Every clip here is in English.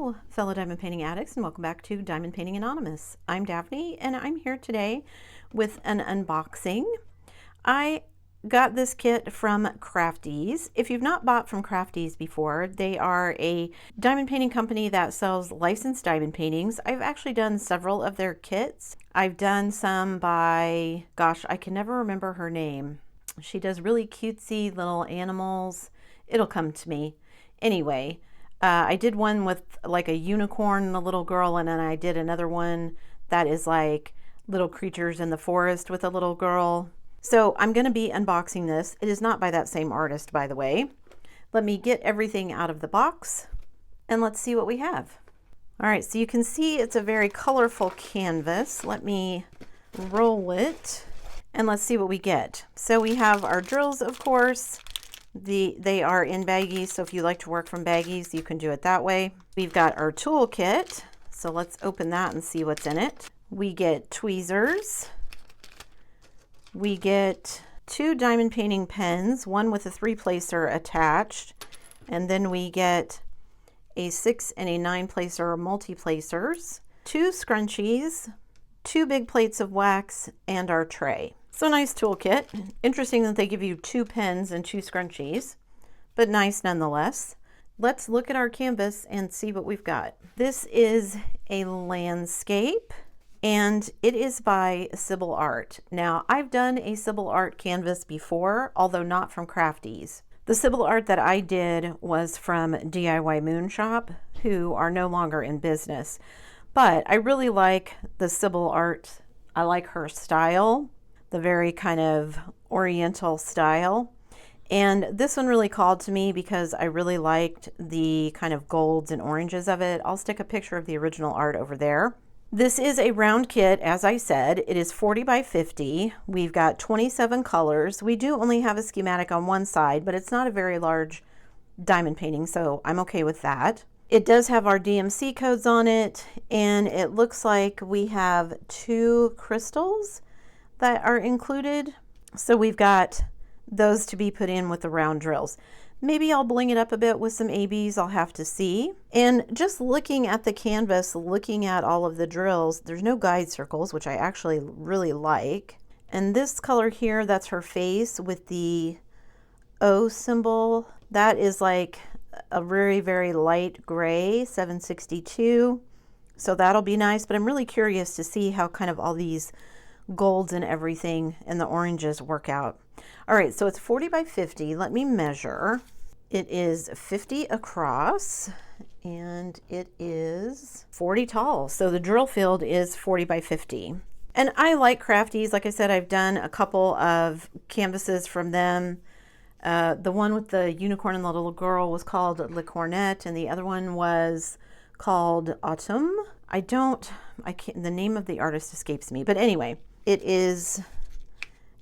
Hello, fellow diamond painting addicts, and welcome back to Diamond Painting Anonymous. I'm Daphne, and I'm here today with an unboxing. I got this kit from Crafties. If you've not bought from Crafties before, they are a diamond painting company that sells licensed diamond paintings. I've actually done several of their kits. I've done some by, gosh, I can never remember her name. She does really cutesy little animals. It'll come to me. Anyway, I did one with like a unicorn and a little girl, and then I did another one that is like little creatures in the forest with a little girl. So I'm going to be unboxing this. It is not by that same artist, by the way. Let me get everything out of the box and let's see what we have. All right, so you can see it's a very colorful canvas. Let me roll it and let's see what we get. So we have our drills, of course. They are in baggies, so if you like to work from baggies, you can do it that way. We've got our tool kit, so let's open that and see what's in it. We get tweezers. We get 2 diamond painting pens, one with a 3-placer attached, and then we get a 6 and a 9-placer multi-placers, 2 scrunchies, 2 big plates of wax, and our tray. So nice toolkit. Interesting that they give you 2 pens and 2 scrunchies, but nice nonetheless. Let's look at our canvas and see what we've got. This is a landscape, and it is by Sybile Art. Now, I've done a Sybile Art canvas before, although not from Crafties. The Sybile Art that I did was from DIY Moon Shop, who are no longer in business. But I really like the Sybile Art. I like her style, the very kind of oriental style. And this one really called to me because I really liked the kind of golds and oranges of it. I'll stick a picture of the original art over there. This is a round kit, as I said. It is 40 by 50. We've got 27 colors. We do only have a schematic on one side, but it's not a very large diamond painting, so I'm okay with that. It does have our DMC codes on it, and it looks like we have 2 crystals that are included. So we've got those to be put in with the round drills. Maybe I'll bling it up a bit with some ABs, I'll have to see. And just looking at the canvas, looking at all of the drills, there's no guide circles, which I actually really like. And this color here, that's her face with the O symbol. That is like a very, very light gray, 762. So that'll be nice, but I'm really curious to see how kind of all these golds and everything and the oranges work out. All right, so it's 40 by 50. Let me measure. It is 50 across and it is 40 tall. So the drill field is 40 by 50. And I like Crafties. Like I said, I've done a couple of canvases from them. The one with the unicorn and the little girl was called Le Cornet, and the other one was called Autumn. The name of the artist escapes me, but anyway, it is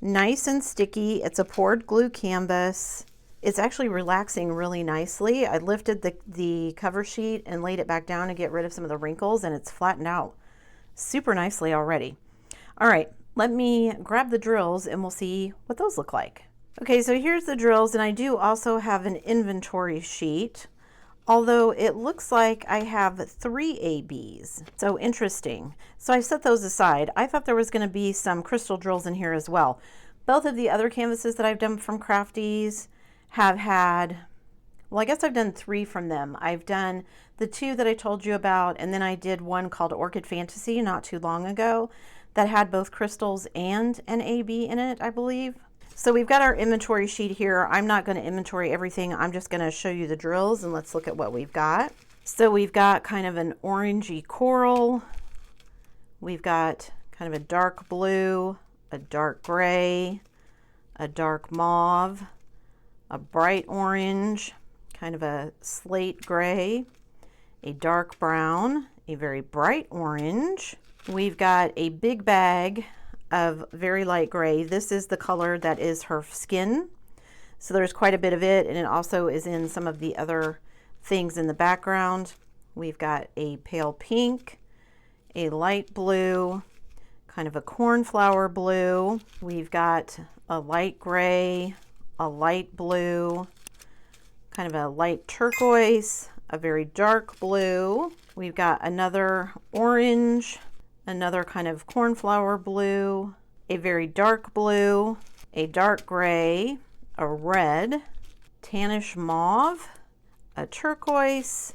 nice and sticky. It's a poured glue canvas. It's actually relaxing really nicely. I lifted the cover sheet and laid it back down to get rid of some of the wrinkles, and it's flattened out super nicely already. All right, let me grab the drills and we'll see what those look like. Okay, so here's the drills, and I do also have an inventory sheet, although it looks like I have 3 ABs. So interesting. So I set those aside. I thought there was going to be some crystal drills in here as well. Both of the other canvases that I've done from Crafties have had, well, I guess I've done 3 from them. I've done the 2 that I told you about, and then I did one called Orchid Fantasy not too long ago that had both crystals and an AB in it, I believe. So we've got our inventory sheet here. I'm not going to inventory everything. I'm just going to show you the drills, and let's look at what we've got. So we've got kind of an orangey coral. We've got kind of a dark blue, a dark gray, a dark mauve, a bright orange, kind of a slate gray, a dark brown, a very bright orange. We've got a big bag of very light gray. This is the color that is her skin. So there's quite a bit of it, and it also is in some of the other things in the background. We've got a pale pink, a light blue, kind of a cornflower blue. We've got a light gray, a light blue, kind of a light turquoise, a very dark blue. We've got another orange, another kind of cornflower blue, a very dark blue, a dark gray, a red, tannish mauve, a turquoise,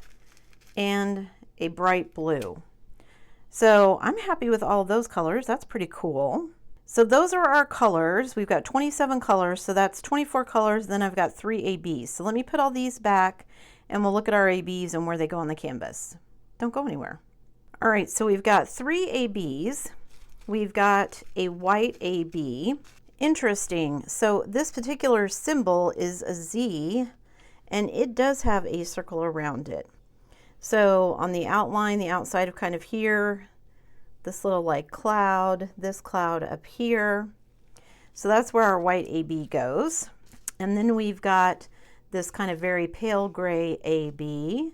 and a bright blue. So I'm happy with all of those colors. That's pretty cool. So those are our colors. We've got 27 colors, so that's 24 colors. Then I've got 3 ABs. So let me put all these back and we'll look at our ABs and where they go on the canvas. Don't go anywhere. All right, so we've got 3 ABs. We've got a white AB. Interesting. So this particular symbol is a Z, and it does have a circle around it. So on the outline, the outside of kind of here, this little like cloud, this cloud up here. So that's where our white AB goes. And then we've got this kind of very pale gray AB.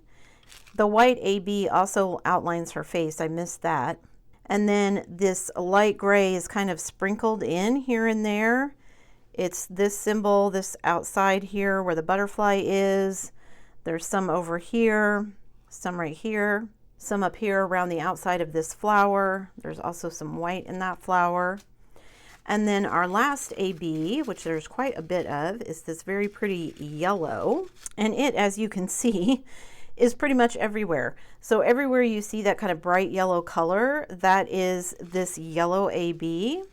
The white AB also outlines her face. I missed that. And then this light gray is kind of sprinkled in here and there. It's this symbol, this outside here where the butterfly is. There's some over here, some right here, some up here around the outside of this flower. There's also some white in that flower. And then our last AB, which there's quite a bit of, is this very pretty yellow. And it, as you can see, is pretty much everywhere. So everywhere you see that kind of bright yellow color, that is this yellow AB.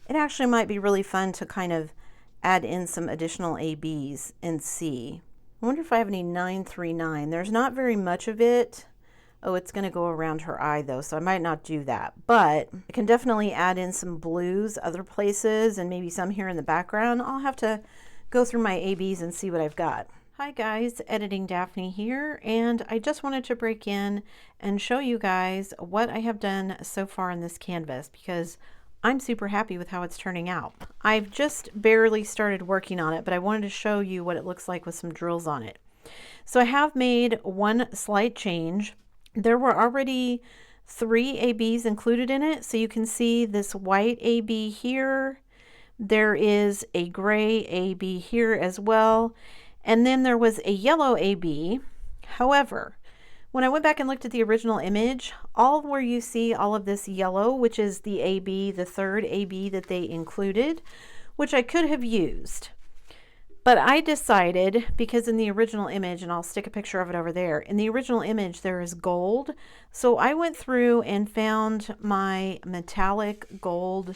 It actually might be really fun to kind of add in some additional ABs and see. I wonder if I have any 939. There's not very much of it. Oh, it's going to go around her eye though, so I might not do that. But I can definitely add in some blues other places and maybe some here in the background. I'll have to go through my ABs and see what I've got. Hi guys, Editing Daphne here, and I just wanted to break in and show you guys what I have done so far in this canvas because I'm super happy with how it's turning out. I've just barely started working on it, but I wanted to show you what it looks like with some drills on it. So I have made one slight change. There were already 3 ABs included in it, so you can see this white AB here. There is a gray AB here as well. And then there was a yellow AB. However, when I went back and looked at the original image, all where you see all of this yellow, which is the AB, the 3rd AB that they included, which I could have used. But I decided, because in the original image, and I'll stick a picture of it over there, in the original image there is gold. So I went through and found my metallic gold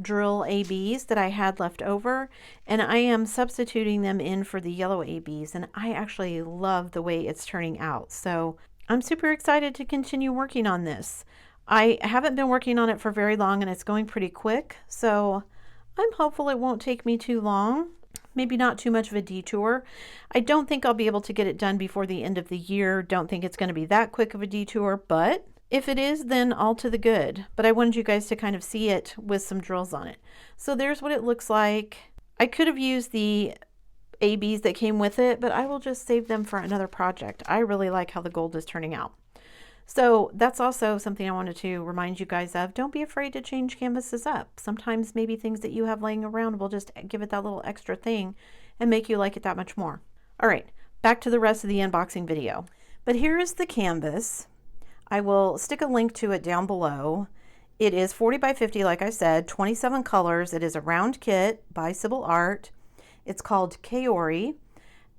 drill ABs that I had left over, and I am substituting them in for the yellow ABs, and I actually love the way it's turning out. So I'm super excited to continue working on this. I haven't been working on it for very long and it's going pretty quick, so I'm hopeful it won't take me too long. Maybe not too much of a detour. I don't think I'll be able to get it done before the end of the year. Don't think it's going to be that quick of a detour, but if it is, then all to the good. But I wanted you guys to kind of see it with some drills on it. So there's what it looks like. I could have used the ABs that came with it, but I will just save them for another project. I really like how the gold is turning out. So that's also something I wanted to remind you guys of. Don't be afraid to change canvases up. Sometimes maybe things that you have laying around will just give it that little extra thing and make you like it that much more. All right, back to the rest of the unboxing video. But here is the canvas. I will stick a link to it down below. It is 40 by 50, like I said, 27 colors. It is a round kit by Sybile Art. It's called Kaori,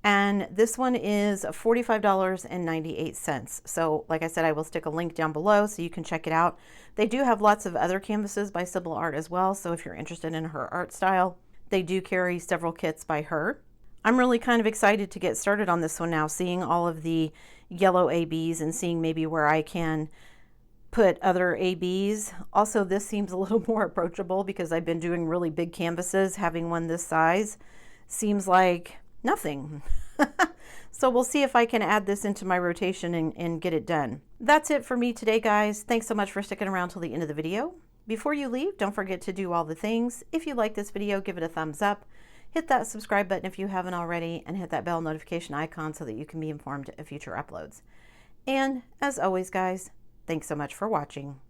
and this one is $45.98. So like I said, I will stick a link down below so you can check it out. They do have lots of other canvases by Sybile Art as well, so if you're interested in her art style, they do carry several kits by her. I'm really kind of excited to get started on this one now, seeing all of the yellow ABs and seeing maybe where I can put other ABs. Also, this seems a little more approachable because I've been doing really big canvases. Having one this size seems like nothing. So we'll see if I can add this into my rotation and get it done. That's it for me today, guys. Thanks so much for sticking around till the end of the video. Before you leave, don't forget to do all the things. If you like this video, give it a thumbs up. Hit that subscribe button if you haven't already, and hit that bell notification icon so that you can be informed of future uploads. And as always, guys, thanks so much for watching.